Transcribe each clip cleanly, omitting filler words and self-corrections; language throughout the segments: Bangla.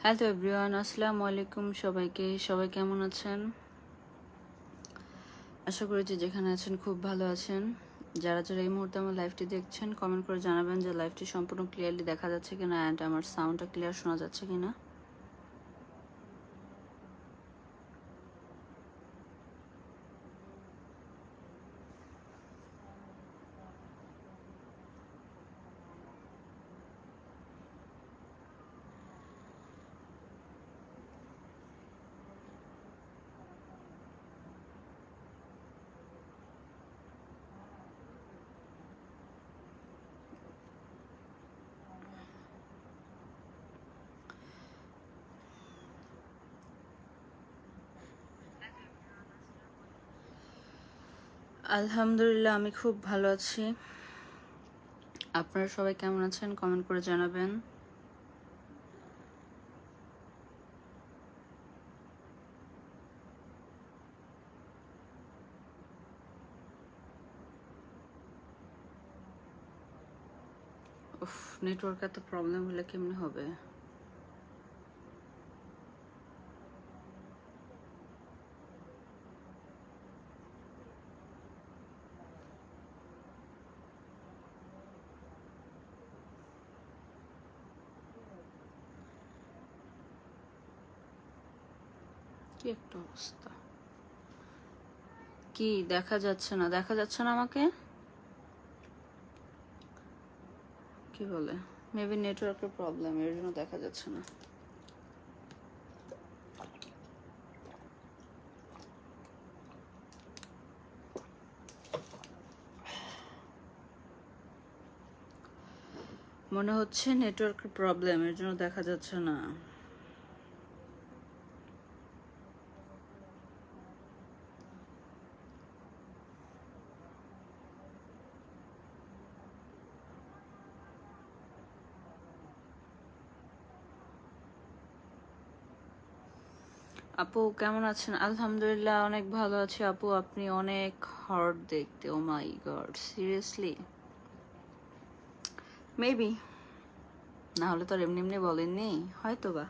হ্যালো এভরিওয়ান, আসসালামু আলাইকুম সবাইকে। সবাই কেমন আছেন? আশা করি যে যেখানে আছেন খুব ভালো আছেন। যারা যারা এই মুহূর্তে আমার লাইভটি দেখছেন কমেন্ট করে জানাবেন যে লাইভটি সম্পূর্ণ ক্লিয়ারলি দেখা যাচ্ছে কিনা অ্যান্ড আমার সাউন্ডটা ক্লিয়ার শোনা যাচ্ছে কিনা। আলহামদুলিল্লাহ, আমি খুব ভালো আছি। আপনারা সবাই কেমন আছেন কমেন্ট করে জানাবেন। উফ, নেটওয়ার্ক এত প্রবলেম হলে কেমনে হবে? কি একটা অবস্থা! কি দেখা যাচ্ছে না? দেখা যাচ্ছে না আমাকে? কি বলে? মেবি নেটওয়ার্কের প্রবলেম, এর জন্য দেখা যাচ্ছে না। মনে হচ্ছে নেটওয়ার্কের প্রবলেম, এর জন্য দেখা যাচ্ছে না। আপু কেমন আছেন? আলহামদুলিল্লাহ, অনেক ভালো আছি আপু। আপনি অনেক হট দেখতে। ও মাই গড, সিরিয়াসলি? মেবি, না হলে তো আর এমনি এমনি বলেননি, হয়তো বা।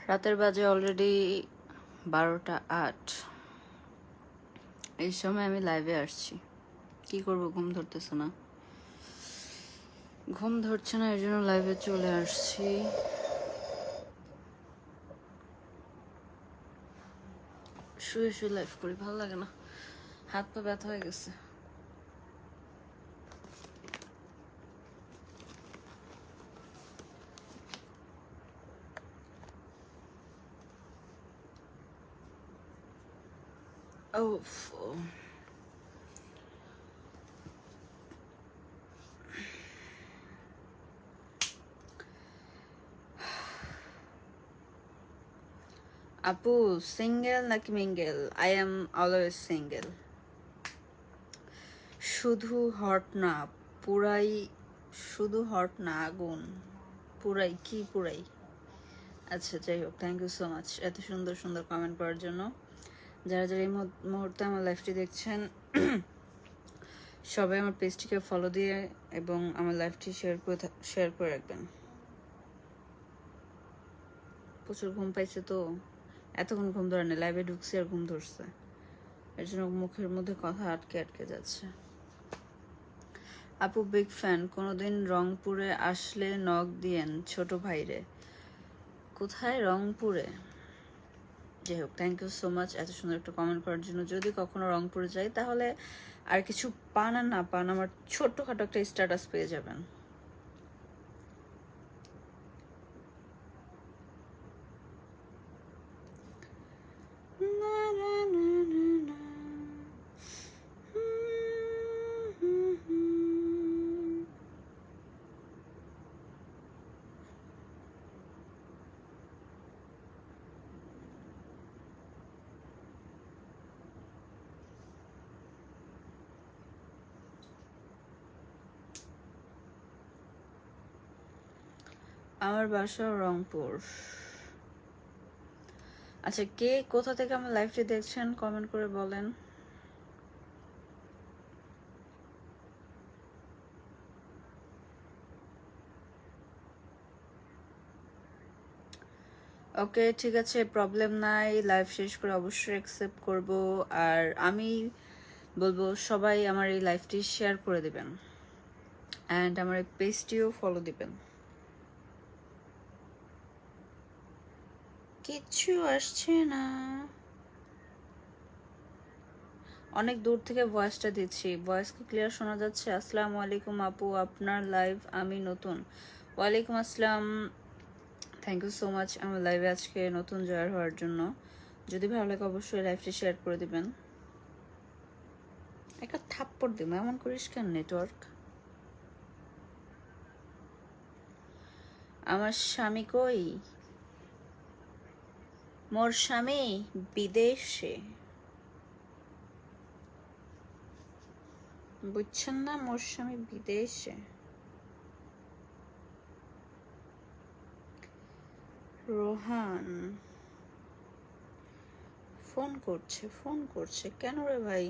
রাতের বাজে অলরেডি 12টা 8। এই সময় আমি লাইভে আসছি। কি করব, ঘুম ধরতেছে না। ঘুম ধরছে না, এর জন্য লাইভে চলে আসছি। শুয়ে শুয়ে লাইভ করি, ভালো লাগে না, হাত পা ব্যথা হয়ে গেছে। ও আপু সিঙ্গেল নাকি mingle? I am always single. শুধু হট না, পুরাই। শুধু হট না, আগুন পুরাই। কি পুরাই? আচ্ছা, যাই হোক, থ্যাংক ইউ সো মাচ এত সুন্দর সুন্দর কমেন্ট করার জন্য। যারা যারা এই মুহূর্তে আমার লাইভটি দেখছেন সবাই আমার পেজটিকে ফলো দিয়ে এবং আমার লাইভটি শেয়ার করে রাখবেন। প্রচুর ঘুম পাইছে তো, এতক্ষণ ঘুম ধরে না, লাইভে ঢুকছে আর ঘুম ধরছে, এর জন্য মুখের মধ্যে কথা আটকে আটকে যাচ্ছে। আপু বিগ ফ্যান, কোনোদিন রংপুরে আসলে নক দিয়েন ছোট ভাইরে। কোথায়? রংপুরে? যাই হোক, থ্যাংক ইউ সো মাচ এত সুন্দর একটা কমেন্ট করার জন্য। যদি কখনো রংপুরে যাই তাহলে আর কিছু পান আর না পান, আমার ছোট্টখাটো একটা স্ট্যাটাস পেয়ে যাবেন। আমার বাসা রংপুর। আচ্ছা, কে কোথা থেকে আমার লাইভটি দেখছেন কমেন্ট করে বলেন। ওকে, ঠিক আছে, প্রবলেম নাই। লাইভ শেষ করে অবশ্যই অ্যাকসেপ্ট করব। আর আমি বলবো সবাই আমার এই লাইভটি শেয়ার করে দিবেন অ্যান্ড আমার এই পেজটিও ফলো দিবেন। কিচ্ছু আসছে না, অনেক দূর থেকে ভয়েসটা দিচ্ছি। ভয়েস কি ক্লিয়ার শোনা যাচ্ছে? আসসালামু আলাইকুম আপু, আপনার লাইভ আমি নতুন। ওয়ালাইকুম আসসালাম, থ্যাংক ইউ সো মাচ আমার লাইভে আজকে নতুন জয়েন হওয়ার জন্য। যদি ভালো লাগে অবশ্যই লাইভটি শেয়ার করে দিবেন। একটা থাপ্পড় দিব, এমন করিস কেন নেটওয়ার্ক। আমার স্বামী কই? মোর স্বামী বিদেশে, বুঝছেন না? মোর স্বামী বিদেশে। রোহান ফোন করছে, ফোন করছে কেন রে ভাই?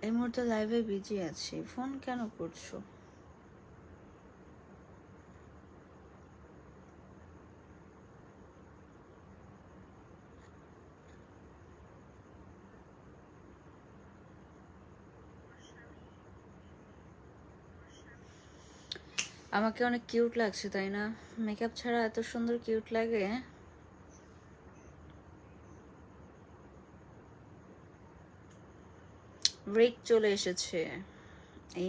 এই মুহূর্তে লাইভে বিজি আছি, ফোন কেন করছো? আমাকে অনেক কিউট লাগছে তাই না? মেকআপ ছাড়া এত সুন্দর কিউট লাগে। ব্রেক চলে এসেছে,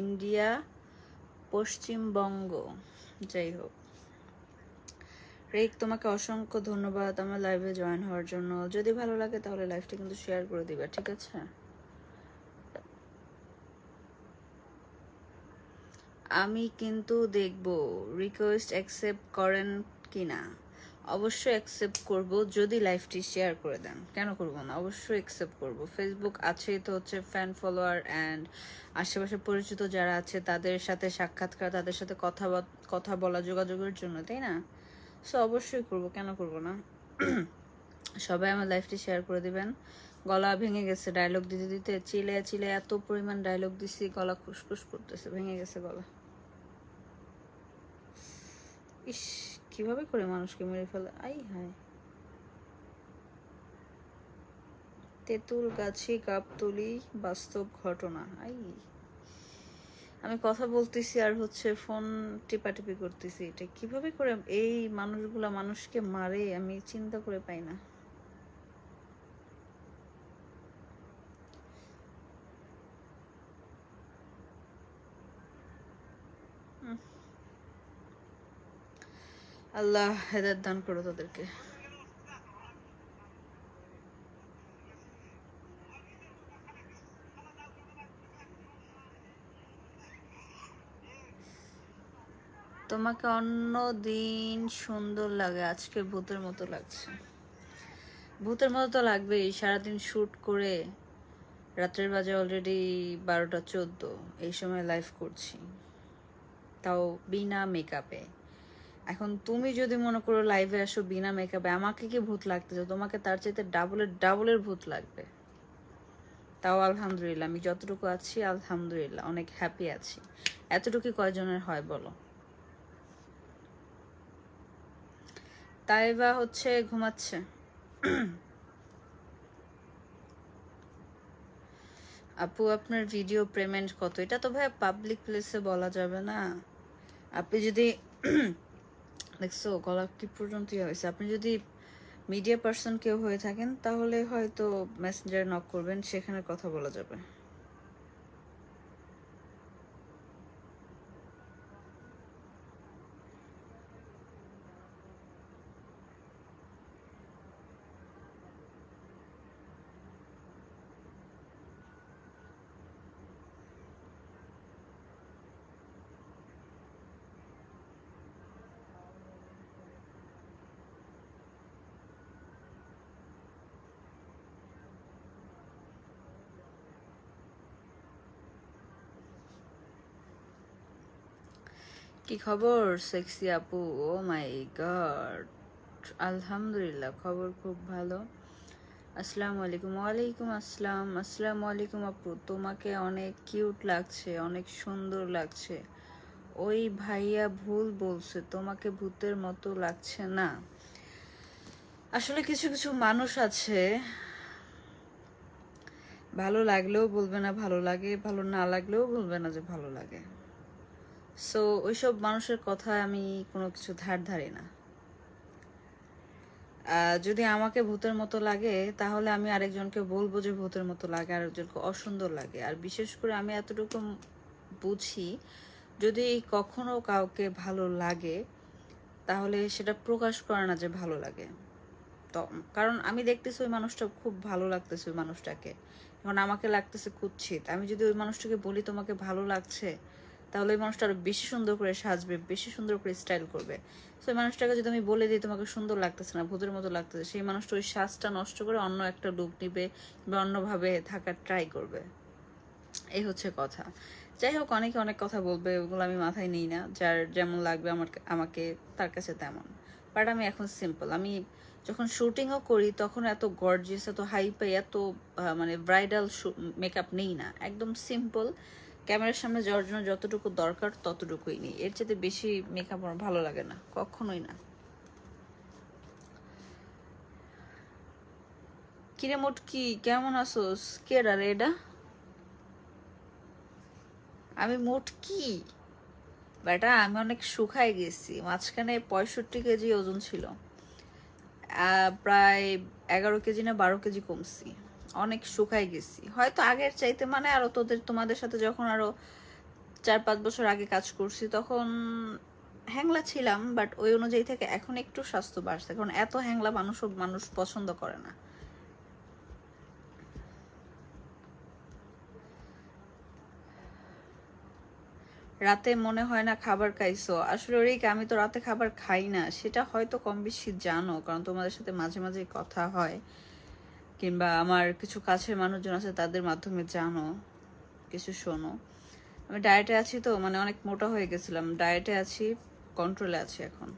ইন্ডিয়া, পশ্চিমবঙ্গ। যাই হোক, রেক তোমাকে অসংখ্য ধন্যবাদ আমার লাইভে জয়েন হওয়ার জন্য। যদি ভালো লাগে তাহলে লাইভটা কিন্তু শেয়ার করে দিবা, ঠিক আছে? আমি কিন্তু দেখব রিকোয়েস্ট অ্যাকসেপ্ট করেন কিনা। অবশ্যই অ্যাকসেপ্ট করব যদি লাইভটি শেয়ার করে দেন। কেন করব না, অবশ্যই অ্যাকসেপ্ট করব। ফেসবুক আছেই তো হচ্ছে ফ্যান ফলোয়ার অ্যান্ড আশেপাশে পরিচিত যারা আছে তাদের সাথে সাক্ষাৎকার, তাদের সাথে কথা বলা, যোগাযোগের জন্য, তাই না? সো অবশ্যই করব, কেন করব না। সবাই আমার লাইফটি শেয়ার করে দিবেন। গলা ভেঙে গেছে ডায়লগ দিতে দিতে, চিলে চিলে এত পরিমাণ ডায়লগ দিছি, গলা খুসখুস করতেছে, ভেঙে গেছে গলা। ইস, কিভাবে করে মানুষকে মেরে ফেলে, আই হায়। তেঁতুল গাছি গাবতলি, বাস্তব ঘটনা। আই, আমি কথা বলতেছি আর হচ্ছে ফোন টিপাটিপি করতেছি, এটা কিভাবে করে এই মানুষগুলা মানুষকে মারে আমি চিন্তা করে পাই না। আল্লাহ হেদায়েত দান করো তাদেরকে। তোমাকে অন্য দিন সুন্দর লাগে, আজকে ভূতের মতো লাগছে। ভূতের মতো তো লাগবেই, সারাদিন শ্যুট করে রাত্রের বাজে অলরেডি 12টা 14, এই সময় লাইভ করছি, তাও বিনা মেকআপে। এখন তুমি যদি মনে করো লাইভে আসো বিনা মেকআপে, আমাকে কি ভূত লাগতেছে? তোমাকে তার চাইতে ডাবলের ভূত লাগবে। তাও আলহামদুলিল্লাহ, আমি যতটুকু আছি আলহামদুলিল্লাহ অনেক হ্যাপি আছি। এতটুকু কয়জনের হয় বলো? তাই বা হচ্ছে ঘুমাচ্ছে। আপু আপনার ভিডিও পেমেন্ট কত? এটা তো ভাই পাবলিক প্লেসে বলা যাবে না। আপনি যদি দেখছো গলা কি পর্যন্ত হয়েছে, আপনি যদি মিডিয়া পার্সন কেউ হয়ে থাকেন তাহলে হয়তো মেসেঞ্জারে নক করবেন, সেখানে কথা বলা যাবে। কি খবর সেক্সি আপু? ও মাই গড, আলহামদুলিল্লাহ, খবর খুব ভালো। আসসালামু আলাইকুম। ওয়ালাইকুম আসসালাম। আসসালামু আলাইকুম আপু, তোমাকে অনেক কিউট লাগছে, অনেক সুন্দর লাগছে। ওই ভাইয়া ভুল বলছে, তোমাকে ভূতের মতো লাগছে না। আসলে কিছু কিছু মানুষ আছে, ভালো লাগলেও বলবে না ভালো লাগে, ভালো না লাগলেও বলবে না যে ভালো লাগে। সো ওইসব মানুষের কথায় আমি কোনো কিছু ধার ধারি না। যদি আমাকে ভূতের মতো লাগে তাহলে আমি আরেকজনকে বলবো যে ভূতের মতো লাগে, আরেকজনকে অসুন্দর লাগে। আর বিশেষ করে আমি এতটুকু বুঝি, যদি কখনো কাউকে ভালো লাগে তাহলে সেটা প্রকাশ করে না যে ভালো লাগে। তো কারণ আমি দেখতেছি ওই মানুষটা খুব ভালো লাগতেছে ওই মানুষটাকে, এখন আমাকে লাগতেছে কুৎসিত। আমি যদি ওই মানুষটাকে বলি তোমাকে ভালো লাগছে, তাহলে ওই মানুষটা আরো বেশি সুন্দর করে সাজবে, বেশি সুন্দর করে স্টাইল করবে। তো ওই মানুষটাকে যদি আমি বলে দিই তোমাকে সুন্দর লাগতেছে না, ভূতের মতো লাগতেছে, সেই মানুষটা ওই সাজটা নষ্ট করে অন্য একটা লুক নিবে বা অন্যভাবে থাকার ট্রাই করবে। এই হচ্ছে কথা। যাই হোক, অনেকে অনেক কথা বলবে, ওগুলো আমি মাথায় নিই না। যার যেমন লাগবে আমাকে তার কাছে তেমন। বাট আমি এখন সিম্পল। আমি যখন শুটিংও করি তখন এত গর্জিয়াস, এত হাইপাই, এত মানে ব্রাইডাল মেকআপ নেই না, একদম সিম্পল। ক্যামেরার সামনে যাওয়ার জন্য যতটুকু দরকার ততটুকুই নিই, এর চেয়ে বেশি মেকআপ আমার ভালো লাগে না, কখনোই না। কিরে মোটকি, কেমন আছোস? কে রে এটা? আমি মোটকি বেটা, আমি অনেক শুকায় গেছি। মাঝখানে 65 কেজি ওজন ছিল, প্রায় 11 কেজি না 12 কেজি কমছি। অনেক শুকায় গেছি, হয়তো আগের চাইতে, মানে আরো তোমাদের সাথে যখন আরো 4-5 বছর আগে কাজ করছি তখন হ্যাংলা ছিলাম, বাট ওই অনুযায়ী থেকে এখন একটু স্বাস্থ্য বাড়ছে, কারণ এত হ্যাংলা মানুষ পছন্দ করে না। রাতে মনে হয় না খাবার খাইছো? আসলে রিক, আমি তো রাতে খাবার খাই না, সেটা হয়তো কম বেশি জানো, কারণ তোমাদের সাথে মাঝে মাঝে কথা হয়, কিংবা আমার কিছু কাছের মানুষজন আছে তাদের মাধ্যমে জানো, কিছু শোনো। আমি ডায়েটে আছি, তো মানে অনেক মোটা হয়ে গেছিলাম, ডায়েটে আছি, কন্ট্রোলে আছি এখন।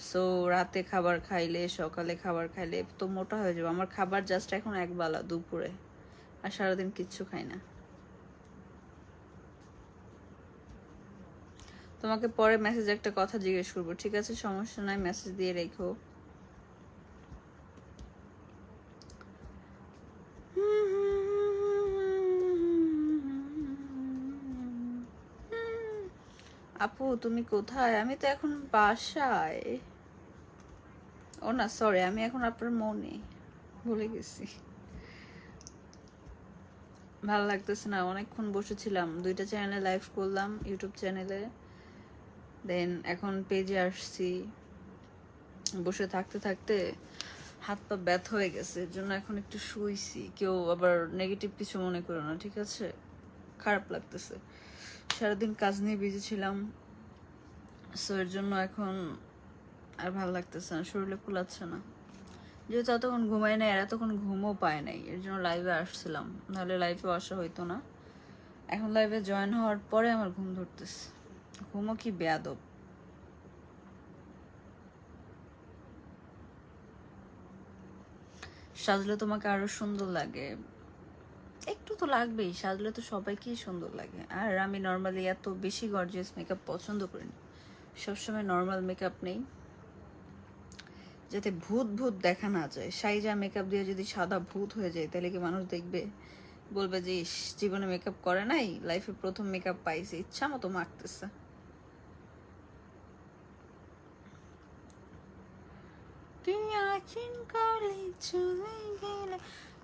সো রাতে খাবার খাইলে, সকালে খাবার খাইলে তো মোটা হয়ে যাবে। আমার খাবার জাস্ট এখন একবেলা দুপুরে, আর সারাদিন কিচ্ছু খাই না। তোমাকে পরে মেসেজ একটা কথা জিজ্ঞেস করবো, ঠিক আছে? সমস্যা নাই, মেসেজ দিয়ে রেখো। আপু তুমি কোথায়? আমি তো এখন বাসায়। ও না, সরি, আমি এখন আপনার মনে ভুলে গেছি। ভালো লাগতেছে না, অনেকক্ষণ বসেছিলাম, 2টা চ্যানেলে লাইভ করলাম, ইউটিউব চ্যানেলে, দেন এখন পেজে আসছি। বসে থাকতে থাকতে হাত পা ব্যথা হয়ে গেছে, এর জন্য এখন একটু শুইছি। কেউ আবার নেগেটিভ কিছু মনে করো না, ঠিক আছে? খারাপ লাগতেছে, সারাদিন কাজ নিয়ে বিজি ছিলাম, সো এর জন্য এখন আর ভালো লাগতেছে না, শরীরে কুলাচ্ছে না। যেহেতু এতক্ষণ ঘুমাই নাই, আর এতক্ষণ ঘুমও পায় নাই, এর জন্য লাইভে আসছিলাম, নাহলে লাইভে আসা হইতো না। এখন লাইভে জয়েন হওয়ার পরে আমার ঘুম ধরতেছে। ঘুমও কি বেয়াদব। সাজলে তোমাকে আরো সুন্দর লাগে, একটু তো লাগবেই, সাজলে তো সবাইকেই সুন্দর লাগে। আর আমি নর্মালি এত বেশি গর্জিয়াস মেকআপ পছন্দ করি না, সবসময় নর্মাল মেকআপ নেই, যাতে ভূত ভূত দেখা না যায়। সাইজা মেকআপ দিয়ে যদি সাদা ভূত হয়ে যায় তাহলে কি মানুষ দেখবে? বলবে যে ইস, জীবনে মেকআপ করে নাই, লাইফে প্রথম মেকআপ পাইছে, ইচ্ছা মতো মাখতেছে।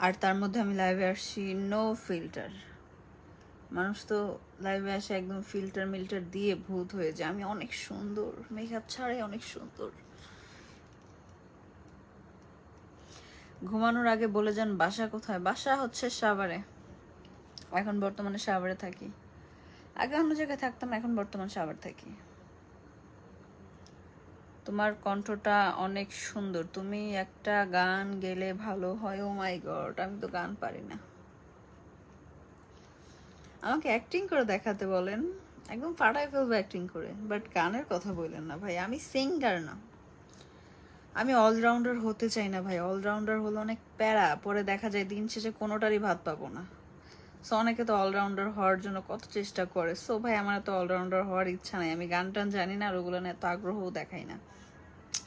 আর তার মধ্যে আমি লাইভে আসছি নো ফিল্টার। মানুষ তো লাইভে আসে একদম ফিল্টার মিল্টার দিয়ে ভূত হয়ে যায়, আমি অনেক সুন্দর, মেকআপ ছাড়াই অনেক সুন্দর। ঘুমানোর আগে বলে যান বাসা কোথায়? বাসা হচ্ছে সাভারে, এখন বর্তমানে সাভারে থাকি। আগে অন্য জায়গায় থাকতাম, এখন বর্তমান সাভার থাকি। তোমার কণ্ঠটা অনেক সুন্দর, তুমি একটা গান গেলে ভালো হয়। ও মাই গড, আমি তো গান পারি না, আমাকে অ্যাক্টিং করে দেখাতে বলেন। একদম ফাটাই ফেলবো অ্যাক্টিং করে, বাট গানের কথা বললেন না ভাই, আমি সিঙ্গার না, আমি অলরাউন্ডার হতে চাই না ভাই। অলরাউন্ডার হলো অনেক প্যারা, পরে দেখা যায় দিন শেষে কোনোটারই ভাত পাবো না। সো অনেকে তো অলরাউন্ডার হওয়ার জন্য কত চেষ্টা করে। সো ভাই আমার তো অলরাউন্ডার হওয়ার ইচ্ছা নাই, আমি গান টান জানি না আর ওগুলো নিয়ে এত আগ্রহও দেখাই না।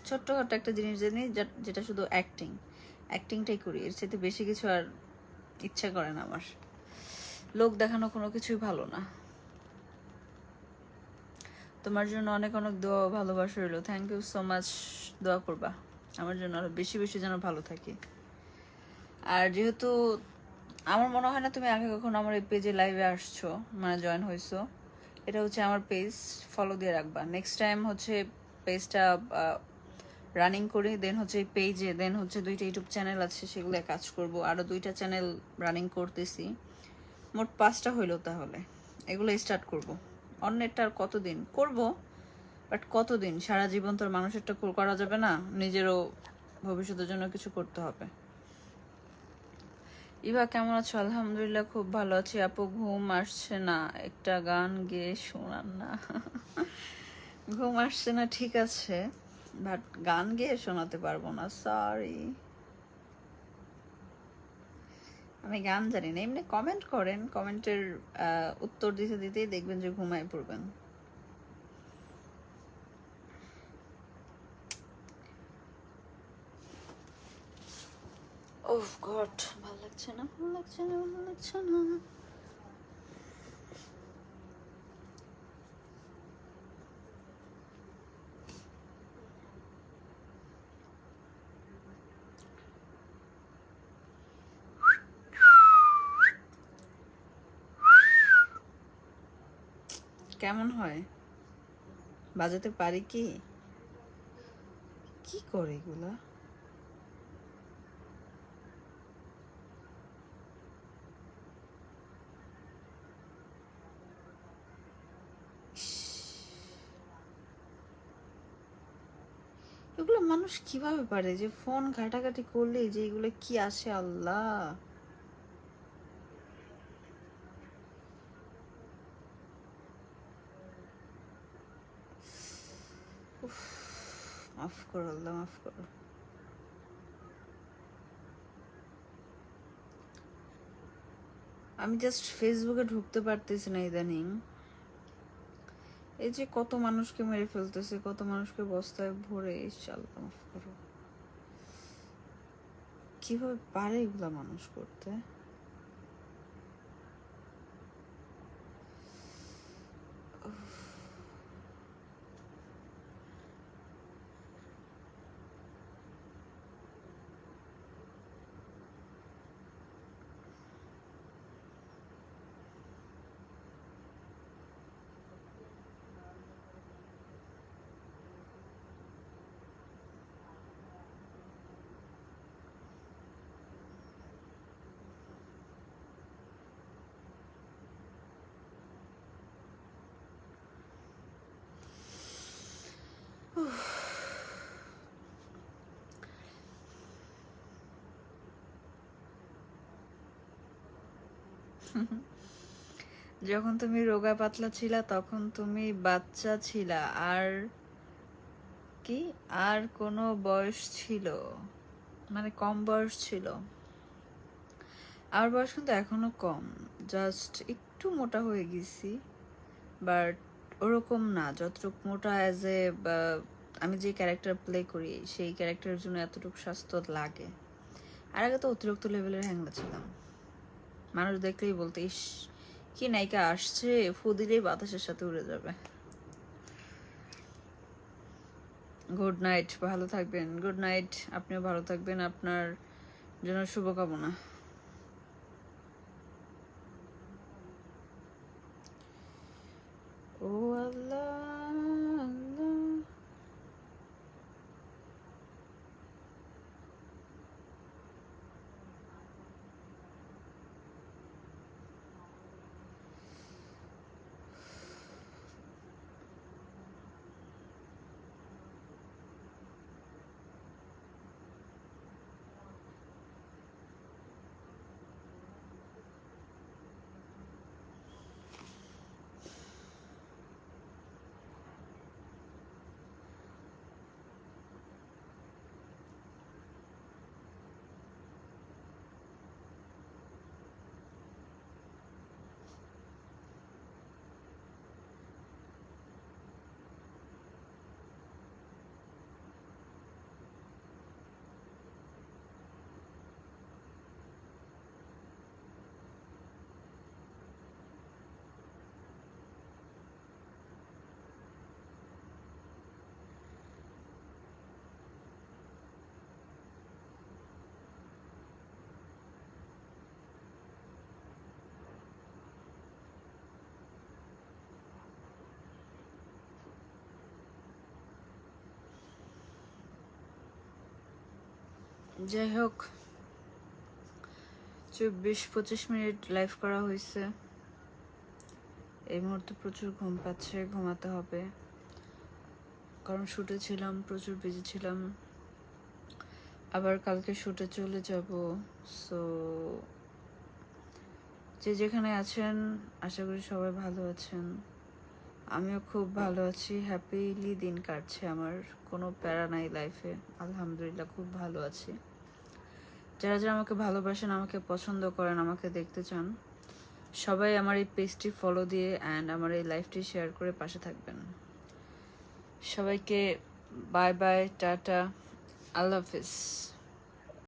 ছোট্টখাটো একটা জিনিস জানি যেটা শুধু অ্যাক্টিং, অ্যাক্টিংটাই করি, এর সাথে বেশি কিছু আর ইচ্ছা করে না আমার। লোক দেখানো কোনো কিছুই ভালো না। তোমার জন্য অনেক অনেক দোয়া ও ভালোবাসা রইলো, থ্যাংক ইউ সো মাচ। দোয়া করবা আমার জন্য আরো বেশি বেশি যেন ভালো থাকি। আর যেহেতু আমার মনে হয় না তুমি আগে কখনো আমার এই পেজে লাইভে আসছো, মানে জয়েন হয়েছো, এটা হচ্ছে আমার পেজ, ফলো দিয়ে রাখবা। নেক্সট টাইম হচ্ছে পেজটা রানিং করি, দেন হচ্ছে এই পেজে, দেন হচ্ছে 2টা ইউটিউব চ্যানেল আছে সেগুলো কাজ করব, আরও 2টা চ্যানেল রানিং করতেছি, মোট 5টা হইলো। তাহলে এগুলো স্টার্ট করব। অন্যেরটা আর কতদিন করব, বাট কতদিন, সারা জীবন তো আর মানুষেরটা করা যাবে না, নিজেরও ভবিষ্যতের জন্য কিছু করতে হবে। ইভা কেমন আছো? আলহামদুলিল্লাহ খুব ভালো আছি আপু। ঘুম আসছে না, একটা গান গেয়ে শোনান না। ঘুম আসছে না ঠিক আছে, বাট গান গেয়ে শোনাতে পারবো না, সরি। আমি গান জানি না, এমনি কমেন্ট করেন, কমেন্টের উত্তর দিতে দিতেই দেখবেন যে ঘুমায় পড়বেন। ওহ গড, ভালো লাগছে না, ভালো লাগছে না, ভালো লাগছে না। কেমন হয়? বাজাতে পারি কি? কি করে এগুলা? এগুলো মানুষ কিভাবে পারে, যে ফোন ঘাটাঘাটি করলে যে এগুলো কি আসে, আল্লাহ। উফ, মাফ করো আল্লাহ, মাফ করো। আমি জাস্ট ফেসবুকে ঢুকতে পারতেছি না ইদানিং। এই যে কত মানুষকে মেরে ফেলতেছে, কত মানুষকে বস্তায় ভরে, আল্লাহ মাফ করো। কিভাবে পারে এগুলা মানুষ করতে? যখন তুমি রোগা পাতলা ছিলা তখন তুমি বাচ্চা ছিলা, আর কি, আর কোনো বয়স ছিল, মানে কম বয়স ছিল। আমার বয়স কিন্তু এখনো কম, জাস্ট একটু মোটা হয়ে গেছি, বাট ওরকম না যতটুকু মোটা অ্যাজ এ, আমি যে ক্যারেক্টার প্লে করি সেই ক্যারেক্টারের জন্য এতটুকু স্বাস্থ্য লাগে। আর আগে তো অতিরিক্ত লেভেলের হ্যাংলা ছিলাম, মানুষ দেখলেই বলতে, ইস কি নায়িকা আসছে, ফু দিলেই বাতাসের সাথে উড়ে যাবে। গুড নাইট, ভালো থাকবেন। গুড নাইট, আপনিও ভালো থাকবেন, আপনার জন্য শুভকামনা। ও আল্লাহ, আল্লাহ। যাই হোক, 24-25 মিনিট লাইভ করা হয়েছে। এই মুহূর্তে প্রচুর ঘুম পাচ্ছে, ঘুমাতে হবে, কারণ শুটে ছিলাম, প্রচুর বিজি ছিলাম। আবার কালকে শুটে চলে যাব। সো যে যেখানে আছেন আশা করি সবাই ভালো আছেন। আমিও খুব ভালো আছি, হ্যাপিলি দিন কাটছে আমার, কোনো প্যারা নাই লাইফে, আলহামদুলিল্লাহ খুব ভালো আছি। যারা যারা আমাকে ভালোবাসেন, আমাকে পছন্দ করেন, আমাকে দেখতে চান, সবাই আমার এই পেজটি ফলো দিয়ে অ্যান্ড আমার এই লাইফটি শেয়ার করে পাশে থাকবেন। সবাইকে বাই বাই, টাটা, আল্লাহ হাফিজ।